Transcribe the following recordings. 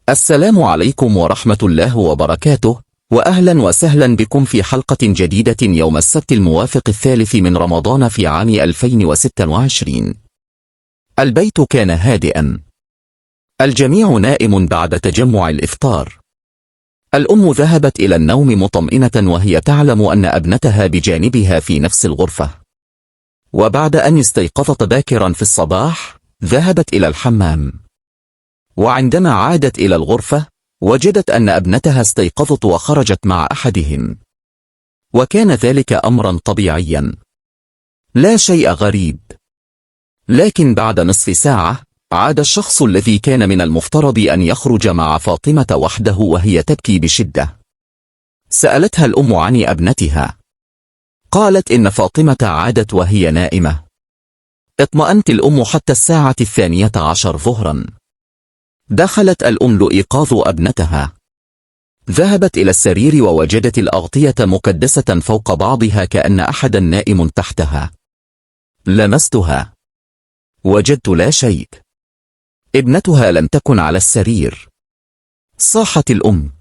السلام عليكم ورحمة الله وبركاته، وأهلا وسهلا بكم في حلقة جديدة يوم السبت الموافق 3 من رمضان في عام 2026. البيت كان هادئا، الجميع نائم بعد تجمع الإفطار. الأم ذهبت إلى النوم مطمئنة وهي تعلم أن ابنتها بجانبها في نفس الغرفة. وبعد أن استيقظت باكرا في الصباح ذهبت إلى الحمام، وعندما عادت إلى الغرفة وجدت أن ابنتها استيقظت وخرجت مع أحدهم، وكان ذلك أمرا طبيعيا، لا شيء غريب. لكن بعد نصف ساعة عاد الشخص الذي كان من المفترض أن يخرج مع فاطمة وحده وهي تبكي بشدة. سألتها الأم عن ابنتها، قالت إن فاطمة عادت وهي نائمة. اطمأنت الأم حتى الساعة 12 ظهرا. دخلت الأم لإيقاظ ابنتها، ذهبت إلى السرير ووجدت الأغطية مكدسة فوق بعضها كأن أحدا نائم تحتها. لمستها، وجدت لا شيء. ابنتها لم تكن على السرير. صاحت الأم.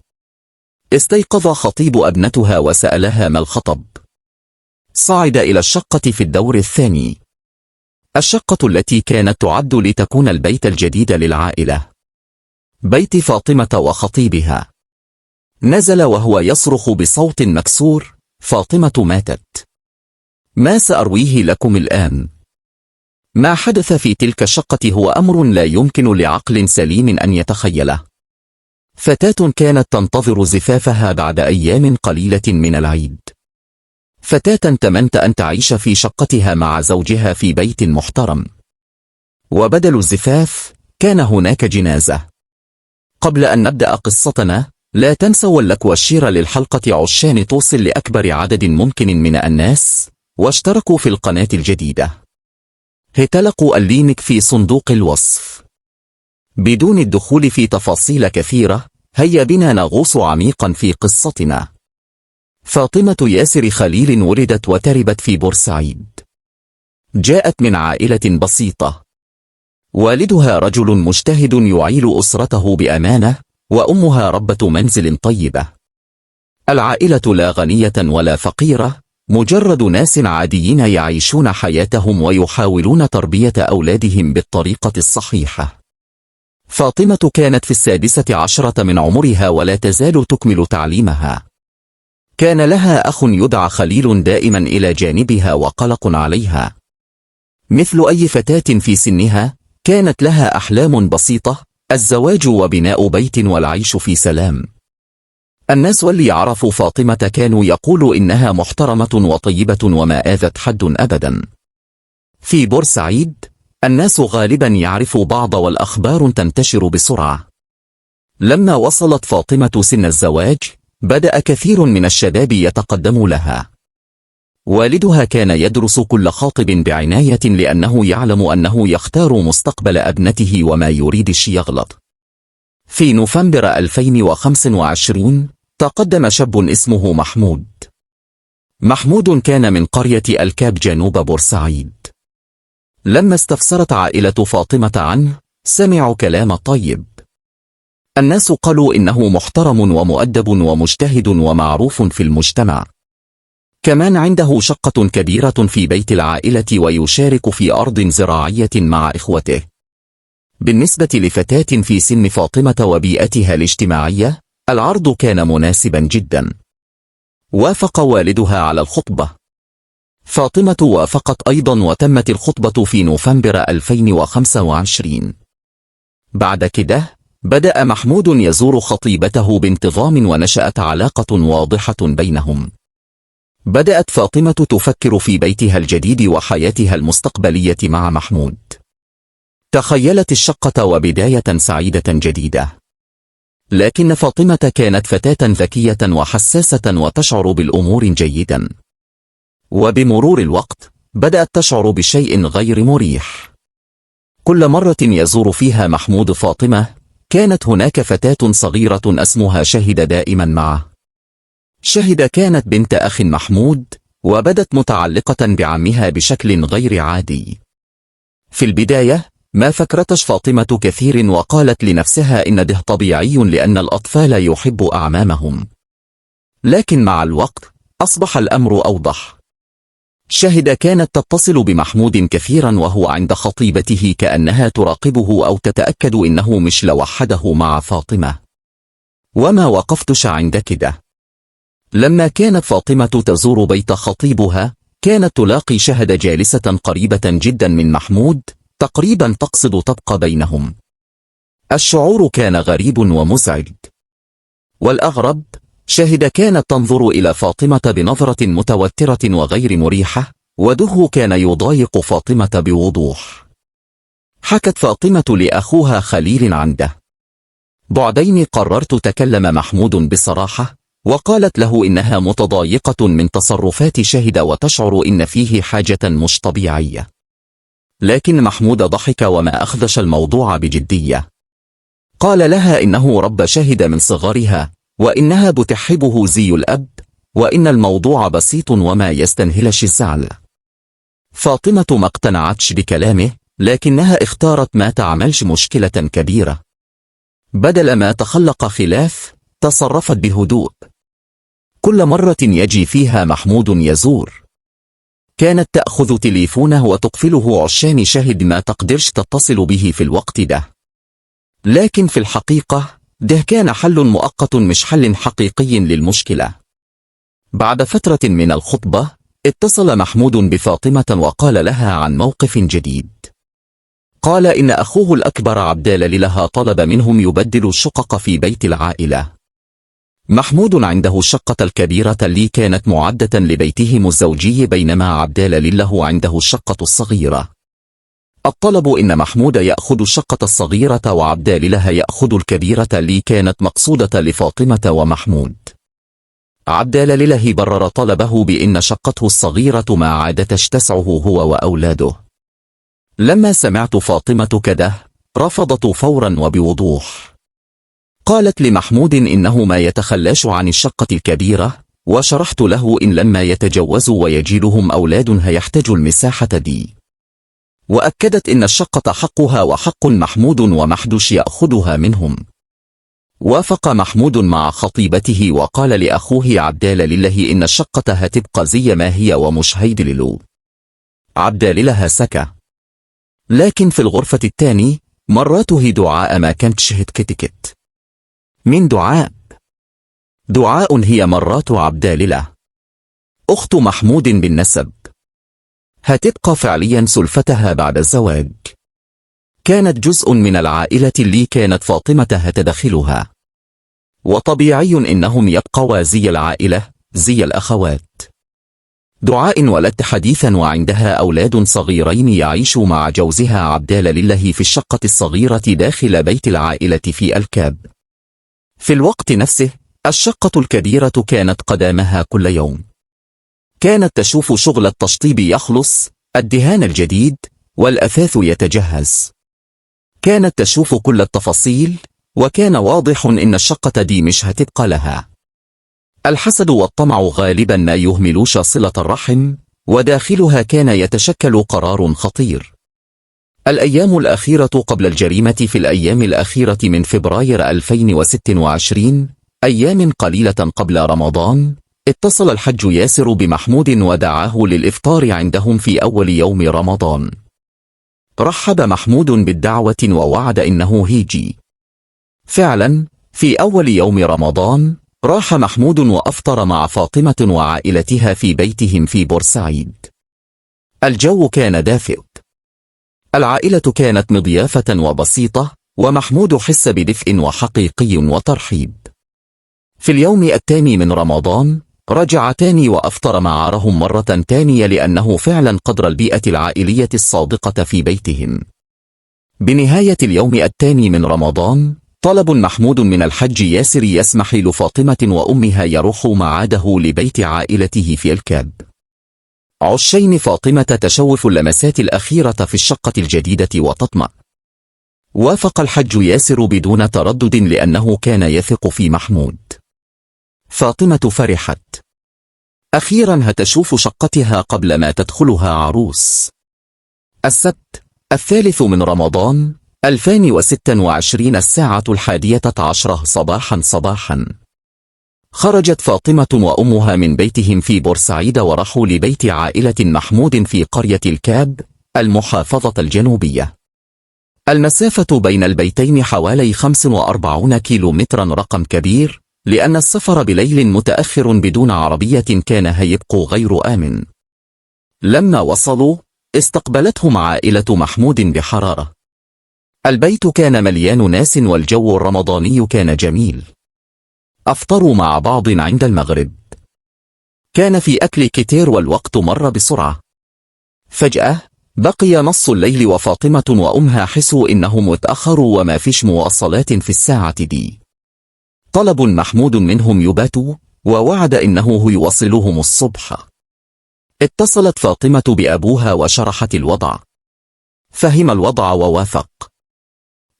استيقظ خطيب ابنتها وسألها ما الخطب. صعد إلى الشقة في الدور الثاني، الشقة التي كانت تعد لتكون البيت الجديد للعائلة، بيت فاطمة وخطيبها. نزل وهو يصرخ بصوت مكسور: فاطمة ماتت. ما سأرويه لكم الآن. ما حدث في تلك الشقة هو أمر لا يمكن لعقل سليم أن يتخيله. فتاة كانت تنتظر زفافها بعد أيام قليلة من العيد، فتاة تمنت أن تعيش في شقتها مع زوجها في بيت محترم، وبدل الزفاف كان هناك جنازة. قبل أن نبدأ قصتنا، لا تنسوا اللايك والشير للحلقة عشان توصل لأكبر عدد ممكن من الناس، واشتركوا في القناة الجديدة. هتلقوا اللينك في صندوق الوصف. بدون الدخول في تفاصيل كثيرة، هيا بنا نغوص عميقا في قصتنا. فاطمة ياسر خليل ولدت وتربت في بورسعيد. جاءت من عائلة بسيطة، والدها رجل مجتهد يعيل أسرته بأمانة، وأمها ربة منزل طيبة. العائلة لا غنية ولا فقيرة، مجرد ناس عاديين يعيشون حياتهم ويحاولون تربية أولادهم بالطريقة الصحيحة. فاطمة كانت في 16 من عمرها ولا تزال تكمل تعليمها. كان لها أخ يدعى خليل دائما إلى جانبها وقلق عليها. مثل أي فتاة في سنها، كانت لها أحلام بسيطة: الزواج وبناء بيت والعيش في سلام. الناس واللي يعرفوا فاطمة كانوا يقولوا إنها محترمة وطيبة وما آذت حد أبدا. في بورسعيد الناس غالبا يعرفوا بعض والأخبار تنتشر بسرعة. لما وصلت فاطمة سن الزواج، بدأ كثير من الشباب يتقدم لها. والدها كان يدرس كل خاطب بعناية لأنه يعلم أنه يختار مستقبل ابنته وما يريدش يغلط. في نوفمبر 2025 تقدم شاب اسمه محمود. محمود كان من قرية الكاب جنوب بورسعيد. لما استفسرت عائلة فاطمة عنه، سمعوا كلام طيب. الناس قالوا إنه محترم ومؤدب ومجتهد ومعروف في المجتمع. كمان عنده شقة كبيرة في بيت العائلة ويشارك في أرض زراعية مع إخوته. بالنسبة لفتاة في سن فاطمة وبيئتها الاجتماعية، العرض كان مناسبا جدا. وافق والدها على الخطبة. فاطمة وافقت أيضا وتمت الخطبة في نوفمبر 2025. بعد كده بدأ محمود يزور خطيبته بانتظام ونشأت علاقة واضحة بينهم. بدأت فاطمة تفكر في بيتها الجديد وحياتها المستقبلية مع محمود. تخيلت الشقة وبداية سعيدة جديدة. لكن فاطمة كانت فتاة ذكية وحساسة وتشعر بالأمور جيدا. وبمرور الوقت بدأت تشعر بشيء غير مريح. كل مرة يزور فيها محمود فاطمة، كانت هناك فتاة صغيرة اسمها شهد دائما معه. شهد كانت بنت أخ محمود، وبدت متعلقة بعمها بشكل غير عادي. في البداية ما فكرتش فاطمة كثير وقالت لنفسها إن ده طبيعي لأن الأطفال يحب أعمامهم. لكن مع الوقت أصبح الأمر أوضح. شاهدة كانت تتصل بمحمود كثيرا وهو عند خطيبته كأنها تراقبه أو تتأكد إنه مش لوحده مع فاطمة. وما وقفتش عند كده. لما كانت فاطمة تزور بيت خطيبها كانت تلاقي شهد جالسة قريبة جدا من محمود، تقريبا تقصد تبقى بينهم. الشعور كان غريب ومزعج. والأغرب شاهد كانت تنظر إلى فاطمة بنظرة متوترة وغير مريحة، وده كان يضايق فاطمة بوضوح. حكت فاطمة لأخوها خليل عن ده. بعدين قررت تكلم محمود بصراحة، وقالت له إنها متضايقة من تصرفات شاهد وتشعر إن فيه حاجة مش طبيعية. لكن محمود ضحك وما أخدش الموضوع بجدية. قال لها إنه رب شاهد من صغرها، وإنها بتحبه زي الأب، وإن الموضوع بسيط وما يستنهلش الزعل. فاطمة ما اقتنعتش بكلامه، لكنها اختارت ما تعملش مشكلة كبيرة. بدل ما تخلق خلاف تصرفت بهدوء. كل مرة يجي فيها محمود يزور كانت تأخذ تليفونه وتقفله عشان شاهد ما تقدرش تتصل به في الوقت ده. لكن في الحقيقة ده كان حل مؤقت مش حل حقيقي للمشكلة. بعد فترة من الخطبة اتصل محمود بفاطمة وقال لها عن موقف جديد. قال إن أخوه الأكبر عبدال لها طلب منهم يبدلوا الشقق في بيت العائلة. محمود عنده الشقة الكبيرة اللي كانت معدة لبيتهم الزوجي، بينما عبدال له عنده الشقة الصغيرة. الطلب إن محمود يأخذ الشقة الصغيرة وعبدال لها يأخذ الكبيرة اللي كانت مقصودة لفاطمة ومحمود. عبدال لله برر طلبه بأن شقته الصغيرة ما عادتش تسعه هو وأولاده. لما سمعت فاطمة كده رفضت فورا وبوضوح. قالت لمحمود إنه ما يتخلاش عن الشقة الكبيرة، وشرحت له إن لما يتجوزوا ويجي لهم أولاد هيحتاج المساحة دي. وأكدت إن الشقة حقها وحق محمود ومحدش يأخذها منهم. وافق محمود مع خطيبته وقال لأخوه عبدال لله إن الشقة هتبقى زي ما هي ومش هيدللوا. عبدال لها سكى. لكن في الغرفة الثاني مراته دعاء ما كانتش هتكتكت. من دعاء؟ دعاء هي مرات عبدال له، أخت محمود بالنسب. هتبقى فعليا سلفتها بعد الزواج. كانت جزء من العائلة اللي كانت فاطمة هتدخلها. وطبيعي إنهم يبقوا زي العائلة، زي الأخوات. دعاء ولدت حديثا وعندها أولاد صغيرين يعيشوا مع جوزها عبدال لله في الشقة الصغيرة داخل بيت العائلة في الكاب. في الوقت نفسه الشقة الكبيرة كانت قدامها كل يوم. كانت تشوف شغل التشطيب يخلص، الدهان الجديد، والأثاث يتجهز. كانت تشوف كل التفاصيل، وكان واضح إن الشقة دي مش هتبقى لها. الحسد والطمع غالبا ما يهملوش صلة الرحم، وداخلها كان يتشكل قرار خطير. الأيام الأخيرة قبل الجريمة في الأيام الأخيرة من فبراير 2026، أيام قليلة قبل رمضان، اتصل الحج ياسر بمحمود ودعاه للإفطار عندهم في أول يوم رمضان. رحب محمود بالدعوة ووعد إنه هيجي. فعلا في أول يوم رمضان راح محمود وأفطر مع فاطمة وعائلتها في بيتهم في بورسعيد. الجو كان دافئ. العائلة كانت مضيافة وبسيطة، ومحمود حس بدفء وحقيقي وترحيب. في اليوم الثاني من رمضان رجع تاني وأفطر معهم مرة تانية لأنه فعلا قدر البيئة العائلية الصادقة في بيتهم. بنهاية اليوم الثاني من رمضان طلب محمود من الحج ياسر يسمح لفاطمة وأمها يروحوا معاده لبيت عائلته في الكاب. عشين فاطمة تشوف اللمسات الأخيرة في الشقة الجديدة وتطمع. وافق الحج ياسر بدون تردد لأنه كان يثق في محمود. فاطمة فرحت. أخيرا هتشوف شقتها قبل ما تدخلها عروس. السبت 3 من رمضان 2026 الساعة 11:10 صباحا. خرجت فاطمة وأمها من بيتهم في بورسعيد ورحوا لبيت عائلة محمود في قرية الكاب المحافظة الجنوبية. المسافة بين البيتين حوالي 45 كيلومترا، رقم كبير لأن السفر بليل متأخر بدون عربية كان هيبقى غير آمن. لما وصلوا استقبلتهم عائلة محمود بحرارة. البيت كان مليان ناس والجو الرمضاني كان جميل. أفطروا مع بعض عند المغرب. كان في أكل كتير والوقت مر بسرعة. فجأة بقي نص الليل وفاطمة وأمها حسوا إنهم اتأخروا وما فيش مواصلات في الساعة دي. طلب محمود منهم يباتوا ووعد إنه يوصلهم الصبح. اتصلت فاطمة بأبوها وشرحت الوضع. فهم الوضع ووافق.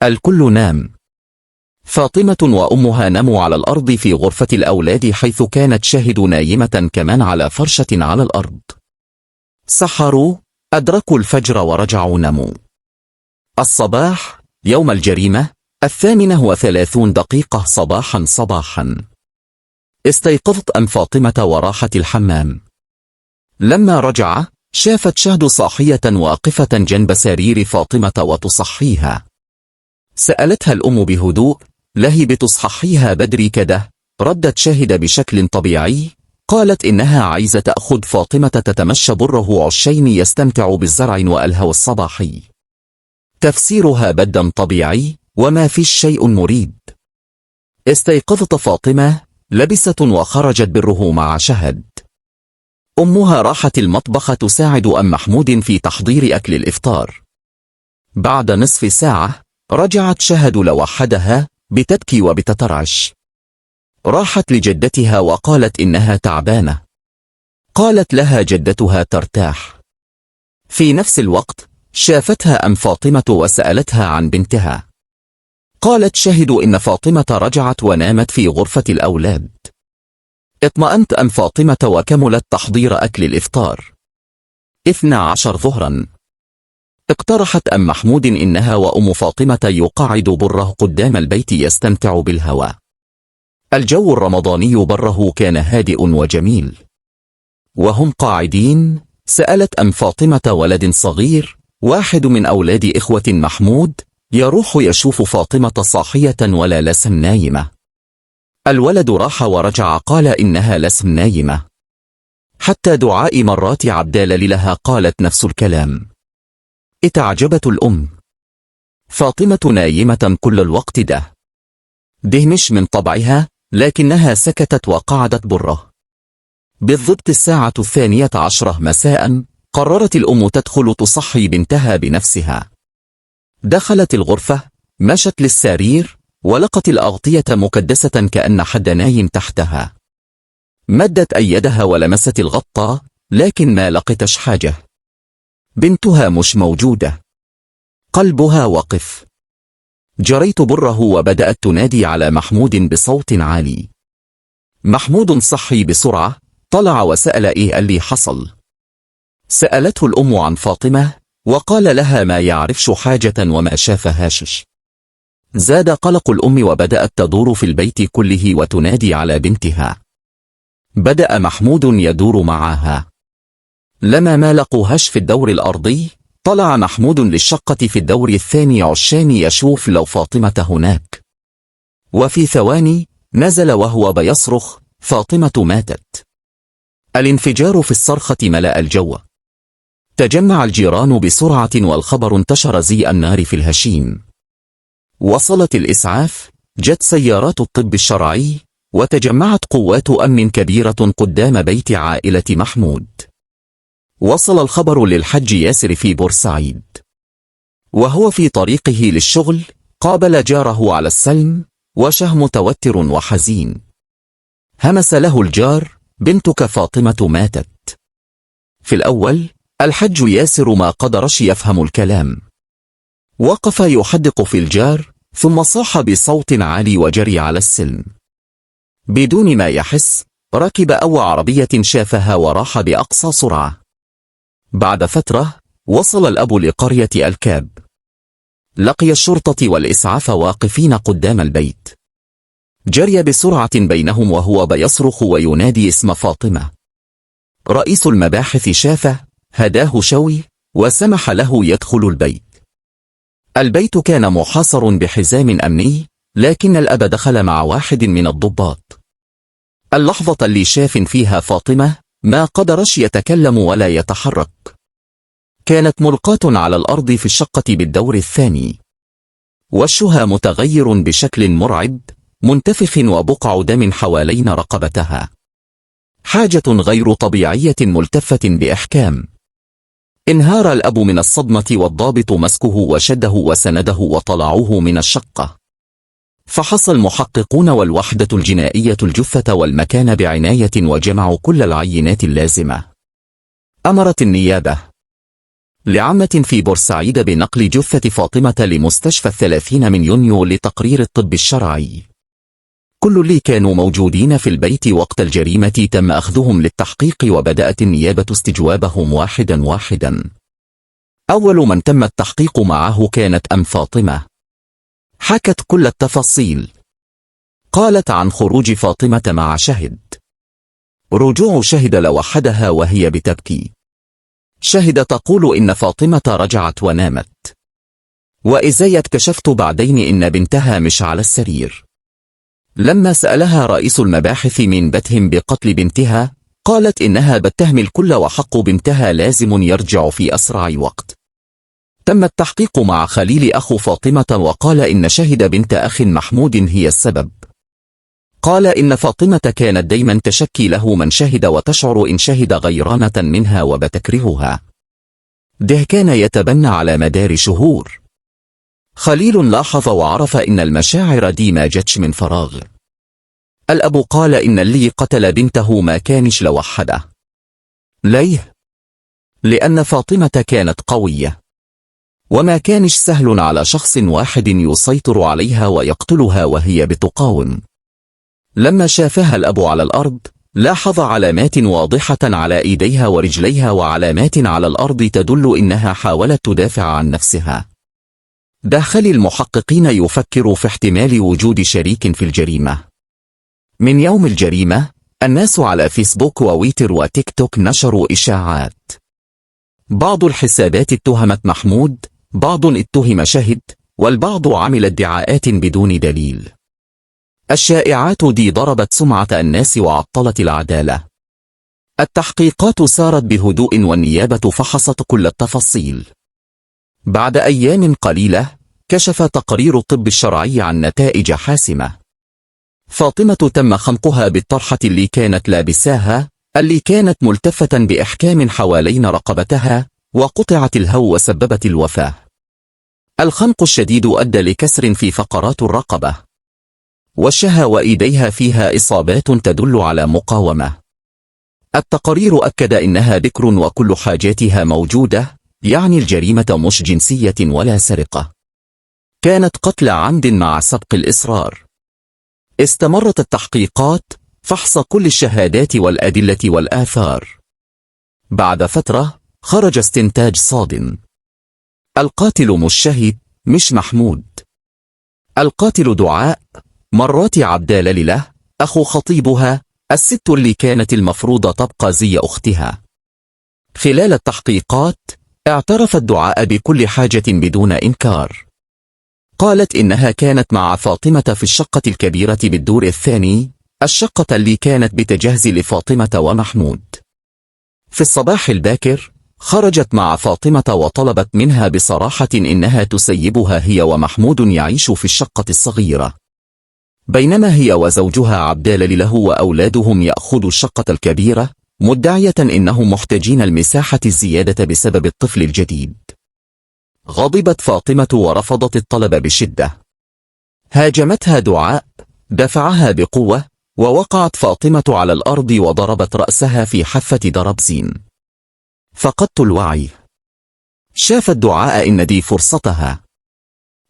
الكل نام. فاطمة وأمها ناموا على الأرض في غرفة الأولاد، حيث كانت شاهد نايمة كمان على فرشة على الأرض. سحروا، أدركوا الفجر ورجعوا ناموا. الصباح يوم الجريمة 8:30 صباحا. استيقظت أم فاطمة وراحت الحمام. لما رجع شافت شهد صاحية واقفة جنب سرير فاطمة وتصحيها. سألتها الأم بهدوء: لهي بتصحيها بدري كده؟ ردت شاهد بشكل طبيعي، قالت إنها عايزة تأخذ فاطمة تتمشى بره عشين يستمتع بالزرع والهواء الصباحي. تفسيرها بدا طبيعي وما فيش شيء مريب. استيقظت فاطمة، لبست وخرجت بره مع شهد. أمها راحت المطبخ تساعد أم محمود في تحضير أكل الإفطار. بعد نصف ساعة رجعت شهد لوحدها بتبكي وبتترعش. راحت لجدتها وقالت إنها تعبانة. قالت لها جدتها ترتاح. في نفس الوقت شافتها أم فاطمة وسألتها عن بنتها. قالت شهد إن فاطمة رجعت ونامت في غرفة الأولاد. اطمأنت أم فاطمة وكملت تحضير أكل الإفطار. 12 ظهرا. اقترحت أم محمود إنها وأم فاطمة يقعد بره قدام البيت يستمتع بالهواء. الجو الرمضاني بره كان هادئ وجميل. وهم قاعدين سألت أم فاطمة ولد صغير، واحد من أولاد إخوة محمود، يروح يشوف فاطمة صاحية ولا لسم نايمة. الولد راح ورجع قال إنها لسم نايمة. حتى دعاء مرات عبدال لها قالت نفس الكلام. اتعجبت الأم. فاطمة نايمة كل الوقت ده مش من طبعها، لكنها سكتت وقعدت بره. بالضبط الساعة 12 مساء قررت الأم تدخل تصحي بنتها بنفسها. دخلت الغرفة، مشت للسرير ولقت الأغطية مكدسة كأن حد نايم تحتها. مدت أيدها ولمست الغطاء لكن ما لقتش حاجة. بنتها مش موجودة. قلبها وقف. جريت بره وبدأت تنادي على محمود بصوت عالي. محمود صحي بسرعة، طلع وسأل إيه اللي حصل. سألته الأم عن فاطمة وقال لها ما يعرفش حاجة وما شافهاش. زاد قلق الأم وبدأت تدور في البيت كله وتنادي على بنتها. بدأ محمود يدور معها. لما ما لقوهاش في الدور الأرضي طلع محمود للشقة في الدور الثاني عشان يشوف لو فاطمة هناك. وفي ثواني نزل وهو بيصرخ: فاطمة ماتت. الانفجار في الصرخة ملأ الجو. تجمع الجيران بسرعة والخبر انتشر زي النار في الهشيم. وصلت الإسعاف، جت سيارات الطب الشرعي، وتجمعت قوات أمن كبيرة قدام بيت عائلة محمود. وصل الخبر للحج ياسر في بورسعيد. وهو في طريقه للشغل قابل جاره على السلم وشه متوتر وحزين. همس له الجار: بنتك فاطمة ماتت. في الأول الحج ياسر ما قدرش يفهم الكلام. وقف يحدق في الجار ثم صاح بصوت عالي وجري على السلم. بدون ما يحس ركب أو عربية شافها وراح بأقصى سرعة. بعد فترة وصل الأب لقرية الكاب. لقي الشرطة والإسعاف واقفين قدام البيت. جري بسرعة بينهم وهو بيصرخ وينادي اسم فاطمة. رئيس المباحث شافه، هداه شوي وسمح له يدخل البيت. البيت كان محاصر بحزام أمني، لكن الأب دخل مع واحد من الضباط. اللحظة اللي شاف فيها فاطمة ما قدرش يتكلم ولا يتحرك. كانت ملقاة على الأرض في الشقة بالدور الثاني. وشها متغير بشكل مرعب، منتفخ وبقع دم حوالين رقبتها. حاجة غير طبيعية ملتفة بإحكام. انهار الأب من الصدمة والضابط مسكه وشده وسنده وطلعوه من الشقة. فحص المحققون والوحدة الجنائية الجثة والمكان بعناية وجمعوا كل العينات اللازمة. أمرت النيابة لعامة في بورسعيد بنقل جثة فاطمة لمستشفى 30 من يونيو لتقرير الطب الشرعي. كل اللي كانوا موجودين في البيت وقت الجريمة تم أخذهم للتحقيق، وبدأت النيابة استجوابهم واحدا واحدا. أول من تم التحقيق معه كانت أم فاطمة. حكت كل التفاصيل. قالت عن خروج فاطمة مع شهد. رجوع شهد لوحدها وهي بتبكي. شهد تقول إن فاطمة رجعت ونامت، وإذا اكتشفت بعدين إن بنتها مش على السرير. لما سألها رئيس المباحث من بتهم بقتل بنتها، قالت إنها بتهم الكل وحق بنتها لازم يرجع في أسرع وقت. تم التحقيق مع خليل أخو فاطمة وقال إن شهد بنت أخ محمود هي السبب. قال إن فاطمة كانت دايما تشكي له من شهد وتشعر إن شهد غيرانة منها وبتكرهها. ده كان يتبنى على مدار شهور. خليل لاحظ وعرف إن المشاعر دي ما جتش من فراغ. الأب قال إن اللي قتل بنته ما كانش لوحده. ليه؟ لأن فاطمة كانت قوية، وما كانش سهل على شخص واحد يسيطر عليها ويقتلها وهي بتقاوم. لما شافها الأب على الأرض، لاحظ علامات واضحة على إيديها ورجليها وعلامات على الأرض تدل إنها حاولت تدافع عن نفسها. دخل المحققين يفكر في احتمال وجود شريك في الجريمة. من يوم الجريمة، الناس على فيسبوك وويتر وتيك توك نشروا إشاعات. بعض الحسابات اتهمت محمود، بعض اتهم شهد، والبعض عمل ادعاءات بدون دليل. الشائعات دي ضربت سمعة الناس وعطلت العدالة. التحقيقات سارت بهدوء والنيابة فحصت كل التفاصيل. بعد أيام قليلة، كشف تقرير الطب الشرعي عن نتائج حاسمة. فاطمة تم خنقها بالطرحة اللي كانت لابساها، اللي كانت ملتفة بإحكام حوالين رقبتها، وقطعت الهو وسببت الوفاة. الخنق الشديد أدى لكسر في فقرات الرقبة. وشها وإيديها فيها إصابات تدل على مقاومة. التقرير أكد إنها بكر وكل حاجاتها موجودة، يعني الجريمة مش جنسية ولا سرقة. كانت قتل عمد مع سبق الإصرار. استمرت التحقيقات، فحص كل الشهادات والأدلة والآثار. بعد فترة، خرج استنتاج صادم. القاتل مش شهد، مش محمود. القاتل دعاء، مرات عبدال لله، أخو خطيبها، الست اللي كانت المفروض تبقى زي أختها. خلال التحقيقات، اعترفت دعاء بكل حاجة بدون إنكار. قالت إنها كانت مع فاطمة في الشقة الكبيرة بالدور الثاني، الشقة اللي كانت بتجهز لفاطمة ومحمود. في الصباح الباكر، خرجت مع فاطمة وطلبت منها بصراحة إنها تسيبها هي ومحمود يعيش في الشقة الصغيرة، بينما هي وزوجها عبدال له وأولادهم يأخذوا الشقة الكبيرة، مدعية إنهم محتاجين المساحة الزيادة بسبب الطفل الجديد. غضبت فاطمة ورفضت الطلب بشدة. هاجمتها دعاء، دفعها بقوة، ووقعت فاطمة على الأرض وضربت رأسها في حافة درابزين. فقدت الوعي. شافت دعاء إن دي فرصتها.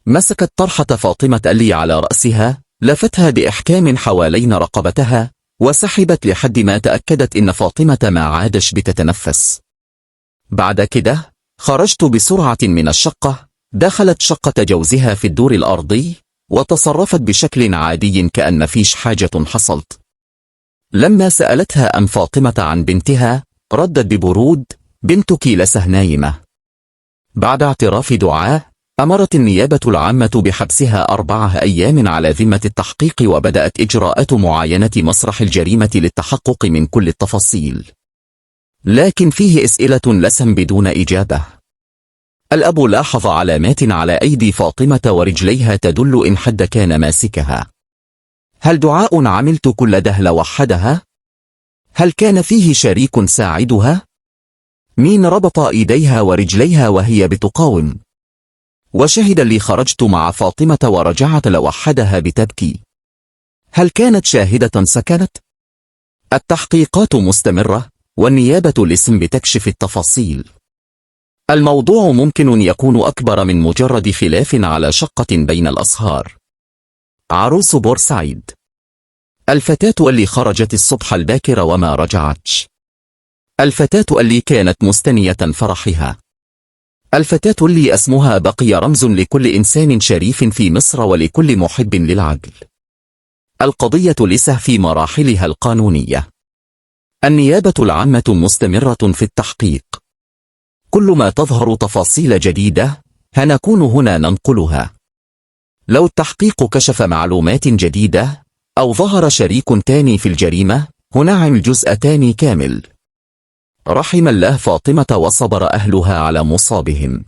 مسكت طرحة فاطمة اللي على رأسها، لفتها بإحكام حوالين رقبتها، وسحبت لحد ما تأكدت إن فاطمة ما عادش بتتنفس. بعد كده، خرجت بسرعة من الشقة. دخلت شقة جوزها في الدور الأرضي وتصرفت بشكل عادي كأن فيش حاجة حصلت. لما سألتها أم فاطمة عن بنتها ردت ببرود: بنتك لسه نايمة. بعد اعتراف دعاء أمرت النيابة العامة بحبسها 4 أيام على ذمة التحقيق، وبدأت إجراءات معاينة مسرح الجريمة للتحقق من كل التفاصيل، لكن فيه أسئلة لسم بدون إجابة. الأب لاحظ علامات على أيدي فاطمة ورجليها تدل إن حد كان ماسكها. هل دعاء عملت كل ده لوحدها؟ هل كان فيه شريك ساعدها؟ مين ربط إيديها ورجليها وهي بتقاوم؟ وشهد اللي خرجت مع فاطمة ورجعت لوحدها بتبكي. هل كانت شاهدة سكنت؟ التحقيقات مستمرة والنيابة الاسم بتكشف التفاصيل. الموضوع ممكن يكون أكبر من مجرد خلاف على شقة بين الأصهار. عروس بورسعيد، الفتاة اللي خرجت الصبح الباكر وما رجعتش، الفتاة اللي كانت مستنية فرحها، الفتاة اللي اسمها بقي رمز لكل إنسان شريف في مصر ولكل محب للعدل. القضية لسه في مراحلها القانونية. النيابة العامة مستمرة في التحقيق. كل ما تظهر تفاصيل جديدة هنكون هنا ننقلها. لو التحقيق كشف معلومات جديدة أو ظهر شريك تاني في الجريمة هنعمل جزء تاني كامل. رحم الله فاطمة وصبر أهلها على مصابهم،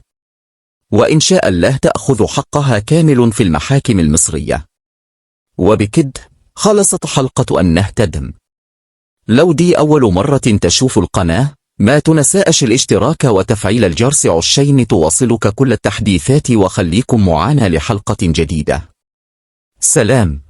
وإن شاء الله تأخذ حقها كامل في المحاكم المصرية. وبكد خلصت حلقة أن نهتدم. لو دي أول مرة تشوف القناة ما تنساش الاشتراك وتفعيل الجرس عشان توصلك كل التحديثات، وخليكم معانا لحلقة جديدة. سلام.